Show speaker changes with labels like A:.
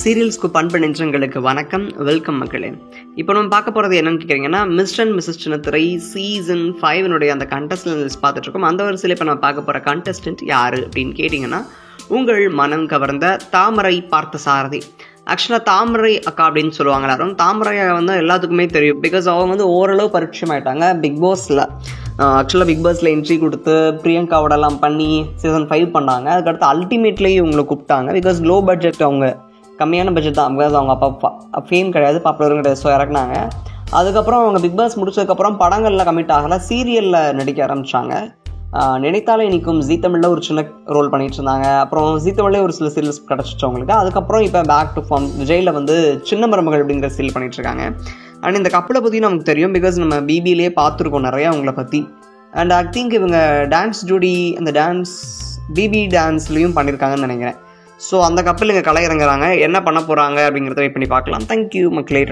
A: சீரியல்ஸ்க்கு பண்பு நெஞ்சங்களுக்கு வணக்கம், வெல்கம் மக்களே. இப்போ நம்ம பார்க்க போகிறது என்னன்னு கேட்குறீங்கன்னா, மிஸ்டர் அண்ட் மிஸ்ஸஸ் சின்னத்திரை சீசன் 5 அந்த கண்டஸ்டன்ஸ் பார்த்துட்டு இருக்கோம். அந்த வரிசையில் இப்போ நம்ம பார்க்க போகிற கண்டஸ்டன்ட் யார் அப்படின்னு கேட்டிங்கன்னா, உங்கள் மனம் கவர்ந்த தாமரை பார்த்தசாரதி. ஆக்சுவலாக தாமரை அக்கா அப்படின்னு சொல்லுவாங்க எல்லாரும். தாமரை வந்து எல்லாத்துக்குமே தெரியும், பிகாஸ் அவங்க வந்து ஓரளவு பரிச்சயம் ஆகிட்டாங்க பிக் பாஸில். ஆக்சுவலாக பிக் பாஸில் என்ட்ரி கொடுத்து பிரியங்காவோடலாம் பண்ணி சீசன் 5 பண்ணாங்க. அதுக்கடுத்து அல்டிமேட்லேயே இவங்களை கூப்பிட்டாங்க. பிகாஸ் லோ பட்ஜெட், அவங்க கம்மியான பட்ஜெட் தான், பிகாஸ் அவங்க அப்பா ஃபேம் கிடையாது, பாப்புலரும் கிடையாது, ஸோ இறக்குனாங்க. அதுக்கப்புறம் அவங்க பிக் பாஸ் முடிச்சதுக்கப்புறம் படங்களில் கமிட் ஆகலை, சீரியலில் நடிக்க ஆரம்பித்தாங்க. நினைத்தாலே இன்றைக்கும் ஜீ தமிழில் ஒரு சின்ன ரோல் பண்ணிட்டு இருந்தாங்க. அப்புறம் ஜீ தமிழ்லே ஒரு சில சீரியல்ஸ் கிடச்சிச்சு அவங்களுக்கு. அதுக்கப்புறம் இப்போ பேக் டு ஃபார்ம் விஜயில் வந்து சின்ன மருமகள் அப்படிங்கிற சீரியல் பண்ணிகிட்ருக்காங்க. அண்ட் இந்த கப்பலை பற்றி நமக்கு தெரியும், பிகாஸ் நம்ம பிபிலேயே பார்த்துருக்கோம் நிறையா அவங்கள பற்றி. அண்ட் ஐ திங்க் இவங்க டான்ஸ் ஜூடி, அந்த டான்ஸ் பிபி டான்ஸ்லேயும் பண்ணியிருக்காங்கன்னு நினைக்கிறேன். ஸோ அந்த கப்பல் இங்கே கலை இறங்குறாங்க. என்ன பண்ண போகிறாங்க அப்படிங்கிறத வெயிட் பண்ணி பார்க்கலாம். தேங்க்யூ மக்களே.